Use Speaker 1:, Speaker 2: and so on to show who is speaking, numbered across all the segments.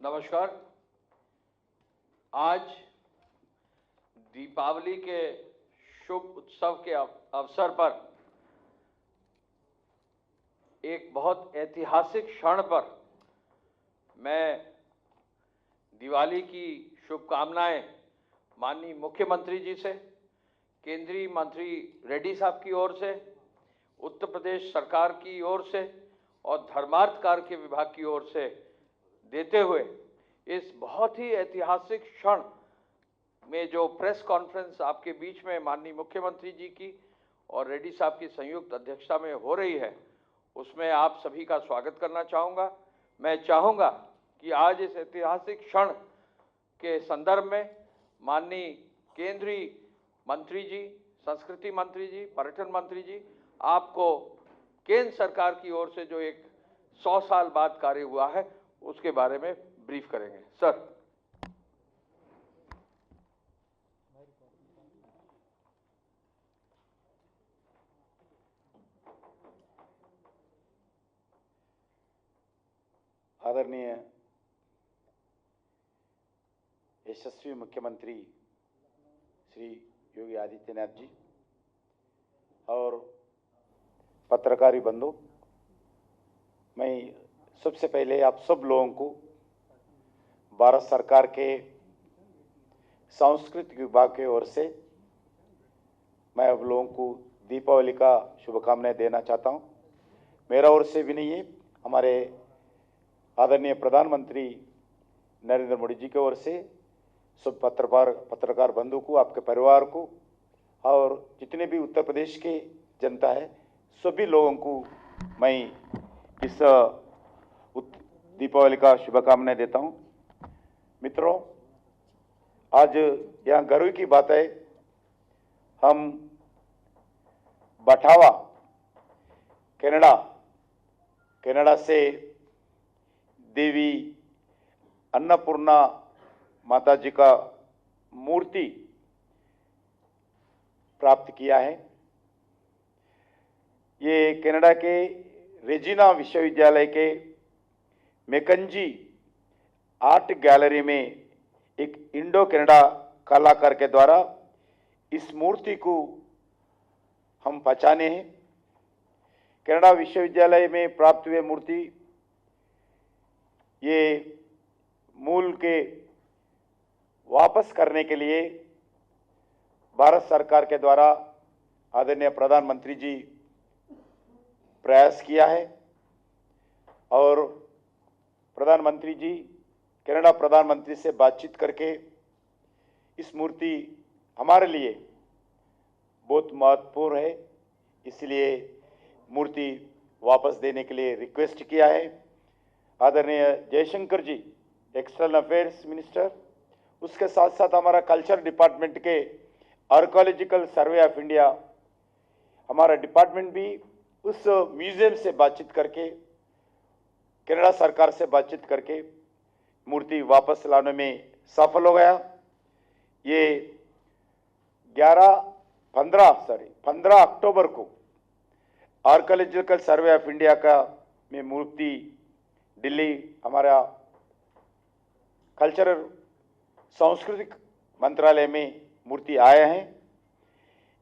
Speaker 1: नमस्कार। आज दीपावली के शुभ उत्सव के अवसर पर एक बहुत ऐतिहासिक क्षण पर मैं दिवाली की शुभकामनाएं माननीय मुख्यमंत्री जी से, केंद्रीय मंत्री रेड्डी साहब की ओर से, उत्तर प्रदेश सरकार की ओर से और धर्मार्थ कार्य विभाग की ओर से देते हुए इस बहुत ही ऐतिहासिक क्षण में जो प्रेस कॉन्फ्रेंस आपके बीच में माननीय मुख्यमंत्री जी की और रेड्डी साहब की संयुक्त अध्यक्षता में हो रही है, उसमें आप सभी का स्वागत करना चाहूँगा। मैं चाहूँगा कि आज इस ऐतिहासिक क्षण के संदर्भ में माननीय केंद्रीय मंत्री जी, संस्कृति मंत्री जी, पर्यटन मंत्री जी, आपको केंद्र सरकार की ओर से जो एक 100 साल बाद कार्य हुआ है उसके बारे में ब्रीफ करेंगे। सर।
Speaker 2: आदरणीय यशस्वी मुख्यमंत्री श्री योगी आदित्यनाथ जी और पत्रकारी बंधु, मैं सबसे पहले आप सब लोगों को भारत सरकार के सांस्कृतिक विभाग की ओर से मैं आप लोगों को दीपावली का शुभकामनाएं देना चाहता हूं। मेरा ओर से भी नहीं है, हमारे आदरणीय प्रधानमंत्री नरेंद्र मोदी जी की ओर से सब पत्रकार बंधु को, आपके परिवार को और जितने भी उत्तर प्रदेश के जनता है, सभी लोगों को मैं इस दीपावली का शुभकामनाएं देता हूं। मित्रों, आज यहाँ गर्व की बात है, हम बठावा कनाडा से देवी अन्नपूर्णा माता जी का मूर्ति प्राप्त किया है। ये कनाडा के रेजिना विश्वविद्यालय के मैकेंजी आर्ट गैलरी में एक इंडो कनाडा कलाकार के द्वारा इस मूर्ति को हम पहचाने हैं। कनाडा विश्वविद्यालय में प्राप्त हुए मूर्ति ये मूल के वापस करने के लिए भारत सरकार के द्वारा आदरणीय प्रधानमंत्री जी प्रयास किया है और प्रधानमंत्री जी कनाडा प्रधानमंत्री से बातचीत करके इस मूर्ति हमारे लिए बहुत महत्वपूर्ण है, इसलिए मूर्ति वापस देने के लिए रिक्वेस्ट किया है। आदरणीय जयशंकर जी, एक्सटर्नल अफेयर्स मिनिस्टर, उसके साथ साथ हमारा कल्चर डिपार्टमेंट के आर्कोलॉजिकल सर्वे ऑफ इंडिया, हमारा डिपार्टमेंट भी उस म्यूजियम से बातचीत करके, कनाडा सरकार से बातचीत करके मूर्ति वापस लाने में सफल हो गया। ये 15 अक्टूबर को आर्कोलॉजिकल सर्वे ऑफ इंडिया का में मूर्ति दिल्ली हमारा कल्चरल सांस्कृतिक मंत्रालय में मूर्ति आया है।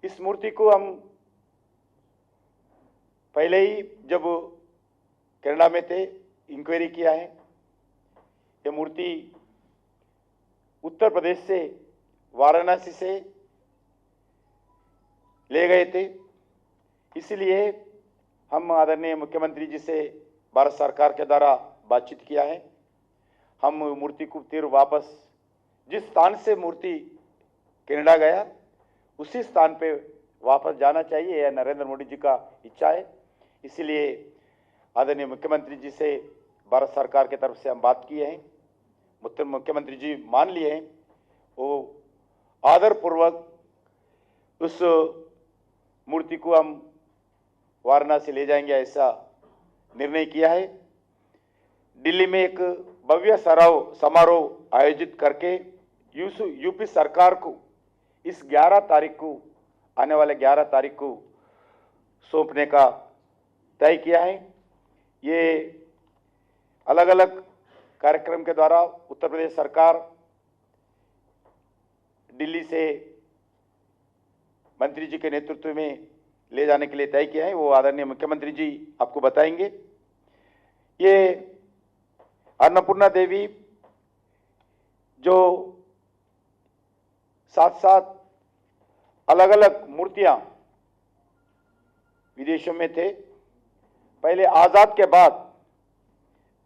Speaker 2: इस मूर्ति को हम पहले ही जब कनाडा में थे इंक्वायरी किया है। ये मूर्ति उत्तर प्रदेश से वाराणसी से ले गए थे, इसलिए हम आदरणीय मुख्यमंत्री जी से भारत सरकार के द्वारा बातचीत किया है। हम मूर्ति को फिर वापस जिस स्थान से मूर्ति कनाडा गया उसी स्थान पे वापस जाना चाहिए, यह नरेंद्र मोदी जी का इच्छा है। इसलिए आदरणीय मुख्यमंत्री जी से भारत सरकार की तरफ से हम बात किए हैं, मुख्यमंत्री जी मान लिए हैं, वो आदरपूर्वक उस मूर्ति को हम वाराणसी ले जाएंगे, ऐसा निर्णय किया है। दिल्ली में एक भव्य समारोह आयोजित करके यूपी सरकार को इस 11 तारीख को, आने वाले 11 तारीख को सौंपने का तय किया है। ये अलग अलग कार्यक्रम के द्वारा उत्तर प्रदेश सरकार दिल्ली से मंत्री जी के नेतृत्व में ले जाने के लिए तय किया है, वो आदरणीय मुख्यमंत्री जी आपको बताएंगे। ये अन्नपूर्णा देवी जो साथ साथ अलग अलग मूर्तियां विदेशों में थे, पहले आजाद के बाद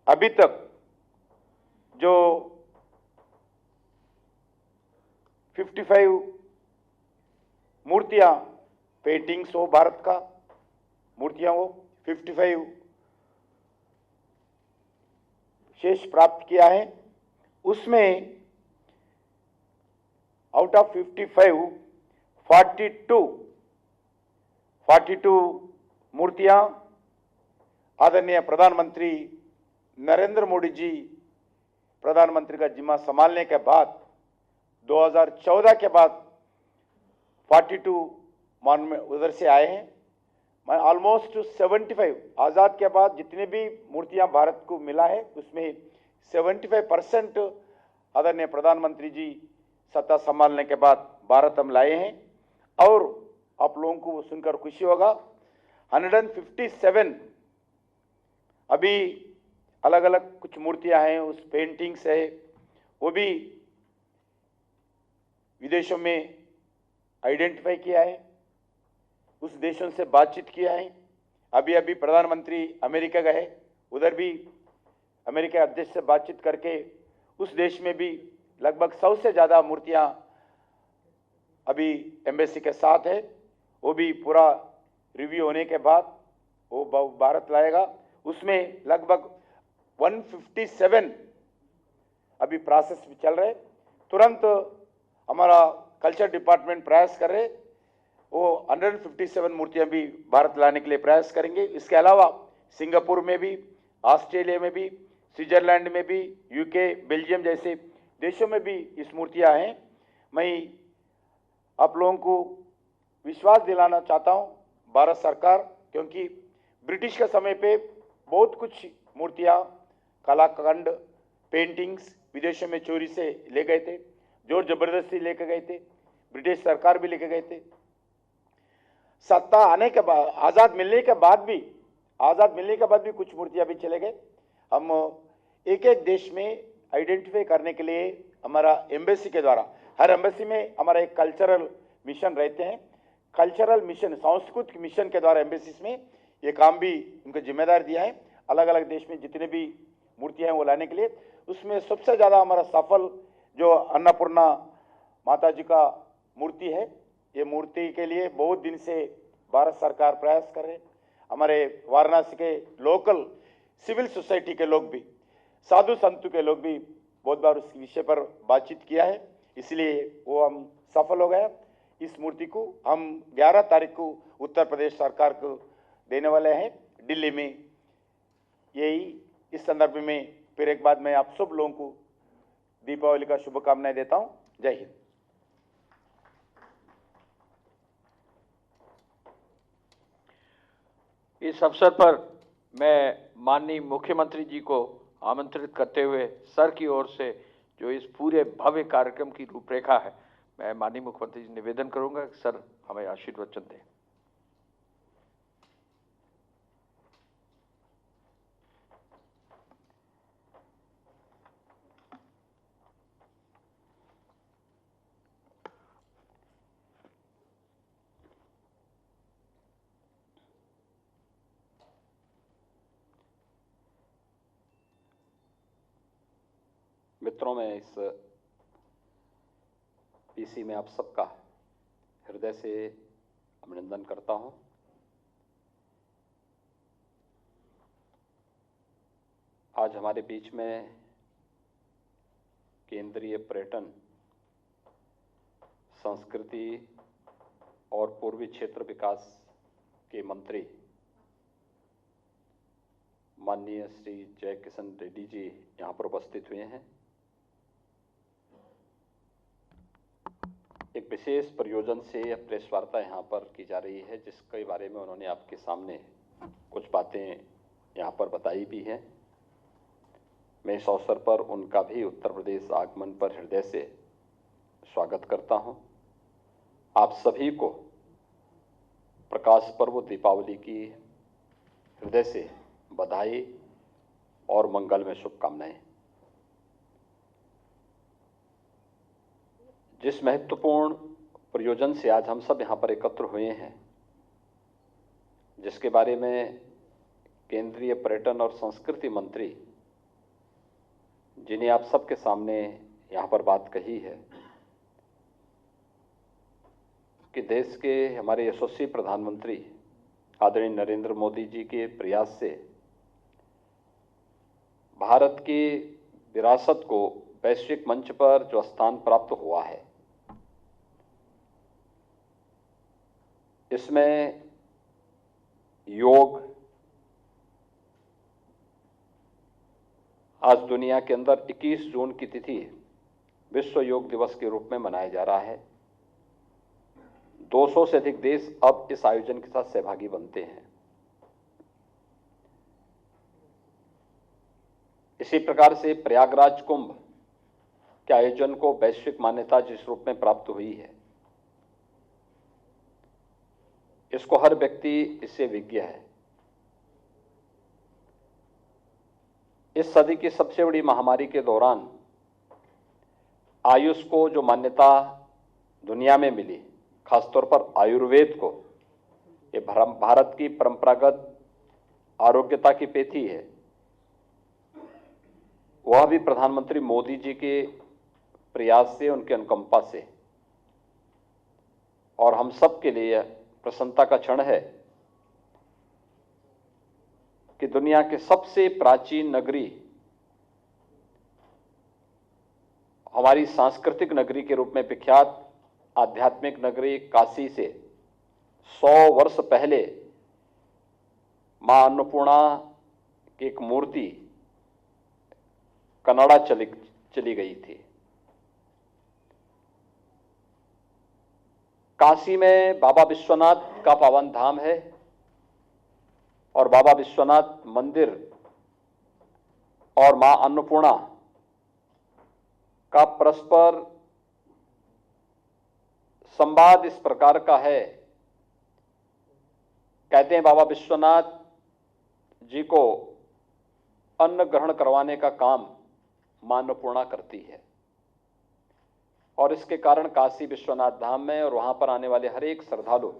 Speaker 2: अभी तक जो 55 मूर्तियां, पेंटिंग्स हो, भारत का मूर्तियां हो, 55 शेष प्राप्त किया है। उसमें आउट ऑफ 55 42 मूर्तियां आदरणीय प्रधानमंत्री नरेंद्र मोदी जी प्रधानमंत्री का जिम्मा संभालने के बाद 2014 के बाद 42 मान में उधर से आए हैं। मैं ऑलमोस्ट 75 आज़ाद के बाद जितने भी मूर्तियां भारत को मिला है उसमें 75% आदरणीय प्रधानमंत्री जी सत्ता संभालने के बाद भारत हम लाए हैं। और आप लोगों को सुनकर खुशी होगा, 157 अभी अलग अलग कुछ मूर्तियां हैं, उस पेंटिंग्स है, वो भी विदेशों में आइडेंटिफाई किया है, उस देशों से बातचीत किया है। अभी अभी प्रधानमंत्री अमेरिका गए, उधर भी अमेरिका अध्यक्ष से बातचीत करके उस देश में भी लगभग 100 से ज़्यादा मूर्तियां अभी एम्बेसी के साथ है। वो भी पूरा रिव्यू होने के बाद वो भारत लाएगा। उसमें लगभग 157 अभी प्रोसेस में चल रहे। तुरंत हमारा कल्चर डिपार्टमेंट प्रयास कर रहे, वो 157 मूर्तियां भी भारत लाने के लिए प्रयास करेंगे। इसके अलावा सिंगापुर में भी, ऑस्ट्रेलिया में भी, स्विट्जरलैंड में भी, यूके, बेल्जियम जैसे देशों में भी इस मूर्तियां हैं। मैं आप लोगों को विश्वास दिलाना चाहता हूं, भारत सरकार, क्योंकि ब्रिटिश के समय पे बहुत कुछ मूर्तियां, कलाखंड, पेंटिंग्स विदेशों में चोरी से ले गए थे, जोर जबरदस्ती लेके गए थे, ब्रिटिश सरकार भी लेके गए थे। सत्ता आने के बाद, आज़ाद मिलने के बाद भी कुछ मूर्तियां भी चले गए। हम एक एक देश में आइडेंटिफाई करने के लिए हमारा एम्बेसी के द्वारा, हर एम्बेसी में हमारा एक कल्चरल मिशन रहते हैं। कल्चरल मिशन, सांस्कृतिक मिशन के द्वारा एम्बेसीज में ये काम भी उनको जिम्मेदार दिया है, अलग अलग देश में जितने भी मूर्तियां हैं वो लाने के लिए। उसमें सबसे ज़्यादा हमारा सफल जो अन्नपूर्णा माता जी का मूर्ति है, ये मूर्ति के लिए बहुत दिन से भारत सरकार प्रयास कर रहे। हमारे वाराणसी के लोकल सिविल सोसाइटी के लोग भी, साधु संतों के लोग भी बहुत बार उस विषय पर बातचीत किया है, इसलिए वो हम सफल हो गए। इस मूर्ति को हम 11 तारीख को उत्तर प्रदेश सरकार को देने वाले हैं दिल्ली में। यही इस संदर्भ में फिर एक बार मैं आप सब लोगों को दीपावली का शुभकामनाएं देता हूं। जय हिंद।
Speaker 1: इस अवसर पर मैं माननीय मुख्यमंत्री जी को आमंत्रित करते हुए सर की ओर से जो इस पूरे भव्य कार्यक्रम की रूपरेखा है, मैं माननीय मुख्यमंत्री जी निवेदन करूंगा कि सर हमें आशीर्वचन दें।
Speaker 3: मित्रों, मैं इस पीसी में आप सबका हृदय से अभिनंदन करता हूं। आज हमारे बीच में केंद्रीय पर्यटन, संस्कृति और पूर्वी क्षेत्र विकास के मंत्री माननीय श्री जय किशन रेड्डी जी यहाँ पर उपस्थित हुए हैं। एक विशेष प्रयोजन से यह प्रेस वार्ता यहाँ पर की जा रही है, जिसके बारे में उन्होंने आपके सामने कुछ बातें यहाँ पर बताई भी हैं। मैं इस अवसर पर उनका भी उत्तर प्रदेश आगमन पर हृदय से स्वागत करता हूं। आप सभी को प्रकाश पर्व दीपावली की हृदय से बधाई और मंगल में शुभकामनाएं। जिस महत्वपूर्ण प्रयोजन से आज हम सब यहाँ पर एकत्र हुए हैं, जिसके बारे में केंद्रीय पर्यटन और संस्कृति मंत्री जिन्हें आप सबके सामने यहाँ पर बात कही है कि देश के हमारे यशस्वी प्रधानमंत्री आदरणीय नरेंद्र मोदी जी के प्रयास से भारत की विरासत को वैश्विक मंच पर जो स्थान प्राप्त हुआ है, इसमें योग आज दुनिया के अंदर 21 जून की तिथि विश्व योग दिवस के रूप में मनाया जा रहा है। 200 से अधिक देश अब इस आयोजन के साथ सहभागी बनते हैं। इसी प्रकार से प्रयागराज कुंभ के आयोजन को वैश्विक मान्यता जिस रूप में प्राप्त हुई है, इसको हर व्यक्ति इससे विज्ञ है। इस सदी की सबसे बड़ी महामारी के दौरान आयुष को जो मान्यता दुनिया में मिली, खासतौर पर आयुर्वेद को, ये भारत की परंपरागत आरोग्यता की पेथी है, वह भी प्रधानमंत्री मोदी जी के प्रयास से, उनके अनुकंपा से। और हम सब के लिए प्रसन्नता का क्षण है कि दुनिया के सबसे प्राचीन नगरी, हमारी सांस्कृतिक नगरी के रूप में विख्यात आध्यात्मिक नगरी काशी से 100 वर्ष पहले मां अन्नपूर्णा की एक मूर्ति कनाडा चली गई थी। काशी में बाबा विश्वनाथ का पावन धाम है और बाबा विश्वनाथ मंदिर और मां अन्नपूर्णा का परस्पर संवाद इस प्रकार का है। कहते हैं बाबा विश्वनाथ जी को अन्न ग्रहण करवाने का काम मां अन्नपूर्णा करती है और इसके कारण काशी विश्वनाथ धाम में और वहां पर आने वाले हर एक श्रद्धालु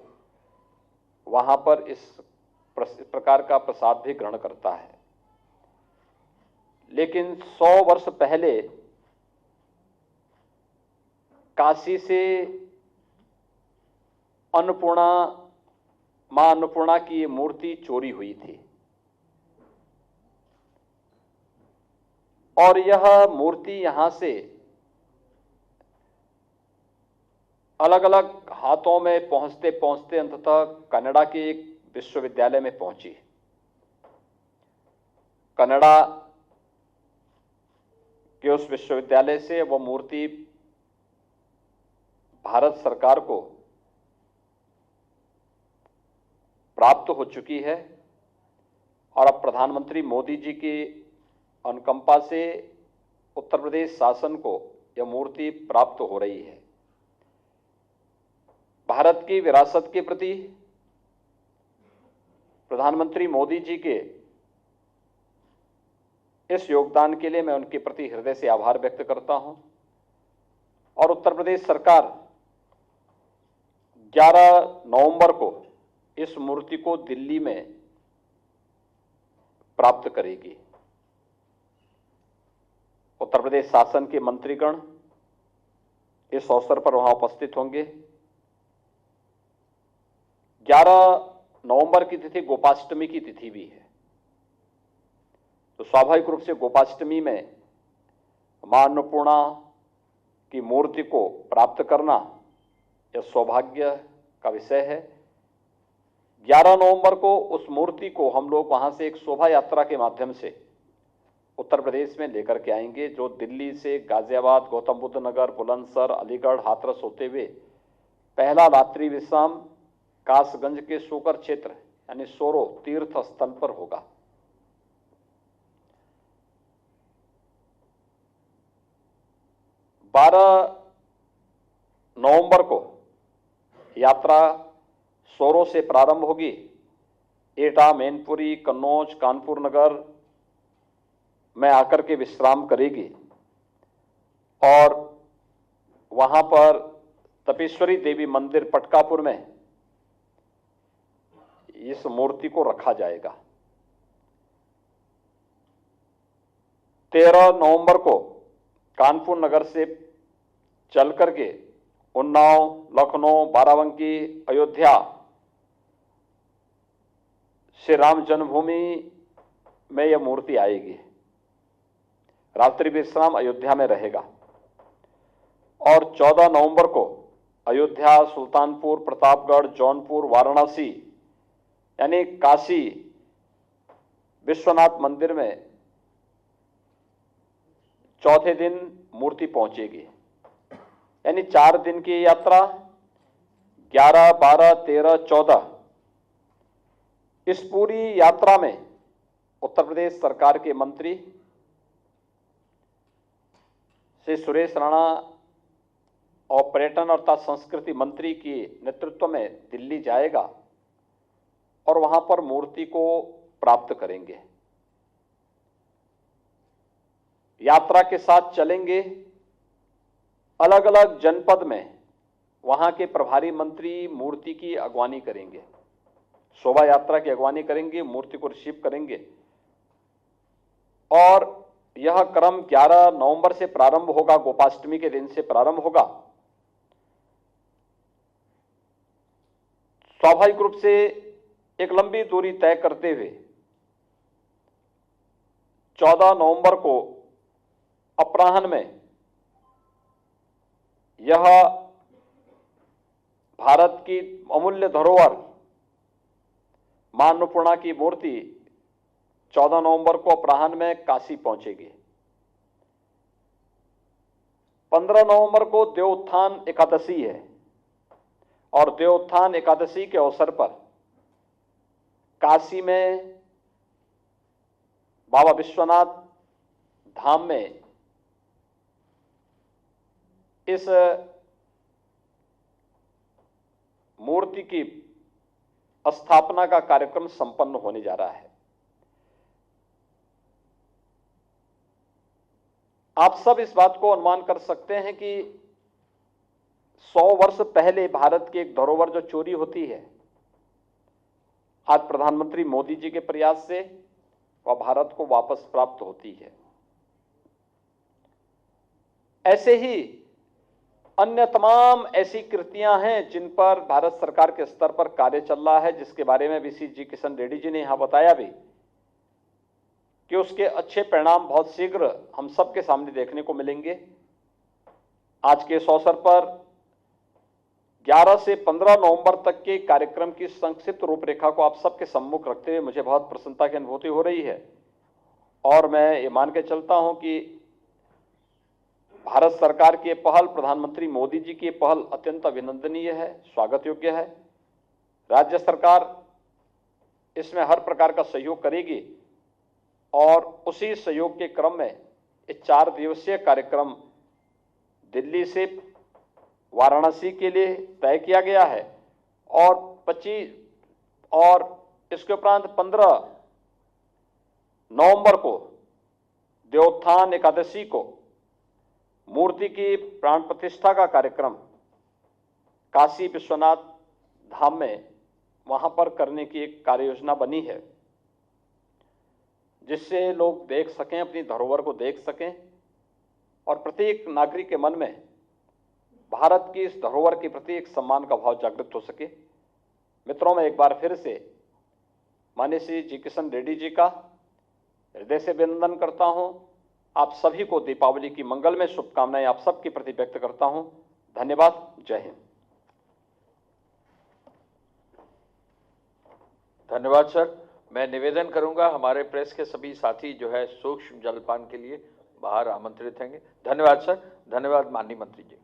Speaker 3: वहां पर इस प्रकार का प्रसाद भी ग्रहण करता है। लेकिन 100 वर्ष पहले काशी से मां अन्नपूर्णा की ये मूर्ति चोरी हुई थी और यह मूर्ति यहां से अलग अलग हाथों में पहुंचते पहुंचते अंततः कनाडा के एक विश्वविद्यालय में पहुंची। कनाडा के उस विश्वविद्यालय से वह मूर्ति भारत सरकार को प्राप्त हो चुकी है और अब प्रधानमंत्री मोदी जी की अनुकंपा से उत्तर प्रदेश शासन को यह मूर्ति प्राप्त हो रही है। भारत की विरासत के प्रति प्रधानमंत्री मोदी जी के इस योगदान के लिए मैं उनके प्रति हृदय से आभार व्यक्त करता हूं और उत्तर प्रदेश सरकार 11 नवंबर को इस मूर्ति को दिल्ली में प्राप्त करेगी। उत्तर प्रदेश शासन के मंत्रीगण इस अवसर पर वहां उपस्थित होंगे। 11 नवंबर की तिथि गोपाष्टमी की तिथि भी है, तो स्वाभाविक रूप से गोपाष्टमी में मां अन्नपूर्णा की मूर्ति को प्राप्त करना यह सौभाग्य का विषय है। 11 नवंबर को उस मूर्ति को हम लोग वहां से एक शोभा यात्रा के माध्यम से उत्तर प्रदेश में लेकर के आएंगे, जो दिल्ली से गाजियाबाद, गौतम बुद्ध नगर, बुलंदशहर, अलीगढ़, हाथरस होते हुए पहला रात्रि विश्राम कासगंज के शोकर क्षेत्र यानी सोरो तीर्थ स्थल पर होगा। 12 नवंबर को यात्रा सोरो से प्रारंभ होगी। एटा, मैनपुरी, कन्नौज, कानपुर नगर में आकर के विश्राम करेगी और वहां पर तपेश्वरी देवी मंदिर पटकापुर में इस मूर्ति को रखा जाएगा। 13 नवंबर को कानपुर नगर से चल करके उन्नाव, लखनऊ, बाराबंकी, अयोध्या श्री राम जन्मभूमि में यह मूर्ति आएगी। रात्रि विश्राम अयोध्या में रहेगा और 14 नवंबर को अयोध्या, सुल्तानपुर, प्रतापगढ़, जौनपुर, वाराणसी यानी काशी विश्वनाथ मंदिर में चौथे दिन मूर्ति पहुंचेगी। यानी 4 दिन की यात्रा 11, 12, 13, 14। इस पूरी यात्रा में उत्तर प्रदेश सरकार के मंत्री श्री सुरेश राणा और पर्यटन और संस्कृति मंत्री के नेतृत्व में दिल्ली जाएगा और वहां पर मूर्ति को प्राप्त करेंगे। यात्रा के साथ चलेंगे। अलग अलग जनपद में वहां के प्रभारी मंत्री मूर्ति की अगवानी करेंगे, शोभा यात्रा की अगवानी करेंगे, मूर्ति को रिसीव करेंगे और यह क्रम 11 नवंबर से प्रारंभ होगा, गोपाष्टमी के दिन से प्रारंभ होगा। स्वाभाविक रूप से एक लंबी दूरी तय करते हुए 14 नवंबर को अपराह्न में यह भारत की अमूल्य धरोहर मां अन्नपूर्णा की मूर्ति 14 नवंबर को अपराह्न में काशी पहुंचेगी। 15 नवंबर को देवोत्थान एकादशी है और देवोत्थान एकादशी के अवसर पर काशी में बाबा विश्वनाथ धाम में इस मूर्ति की स्थापना का कार्यक्रम संपन्न होने जा रहा है। आप सब इस बात को अनुमान कर सकते हैं कि 100 वर्ष पहले भारत की एक धरोहर जो चोरी होती है, आज प्रधानमंत्री मोदी जी के प्रयास से वह भारत को वापस प्राप्त होती है। ऐसे ही अन्य तमाम ऐसी कृतियां हैं जिन पर भारत सरकार के स्तर पर कार्य चल रहा है, जिसके बारे में भी जी किशन रेड्डी जी ने यहां बताया भी कि उसके अच्छे परिणाम बहुत शीघ्र हम सबके सामने देखने को मिलेंगे। आज के इस अवसर पर 11 से 15 नवंबर तक के कार्यक्रम की संक्षिप्त रूपरेखा को आप सबके सम्मुख रखते हुए मुझे बहुत प्रसन्नता की अनुभूति हो रही है और मैं ये मान के चलता हूं कि भारत सरकार की पहल, प्रधानमंत्री मोदी जी की पहल अत्यंत अभिनंदनीय है, स्वागत योग्य है। राज्य सरकार इसमें हर प्रकार का सहयोग करेगी और उसी सहयोग के क्रम में एक 4 दिवसीय कार्यक्रम दिल्ली से वाराणसी के लिए तय किया गया है और 25 और इसके उपरांत 15 नवंबर को देवोत्थान एकादशी को मूर्ति की प्राण प्रतिष्ठा का कार्यक्रम काशी विश्वनाथ धाम में वहां पर करने की एक कार्य योजना बनी है, जिससे लोग देख सकें, अपनी धरोहर को देख सकें और प्रत्येक नागरिक के मन में भारत की इस धरोहर के प्रति एक सम्मान का भाव जागृत हो सके। मित्रों, मैं एक बार फिर से माननीय श्री जी किशन रेड्डी जी का हृदय से अभिनंदन करता हूं। आप सभी को दीपावली की मंगलमय शुभकामनाएं आप सबके प्रति व्यक्त करता हूं। धन्यवाद। जय हिंद।
Speaker 1: धन्यवाद सर। मैं निवेदन करूंगा हमारे प्रेस के सभी साथी जो है सूक्ष्म जलपान के लिए बाहर आमंत्रित होंगे। धन्यवाद सर। धन्यवाद माननीय मंत्री जी।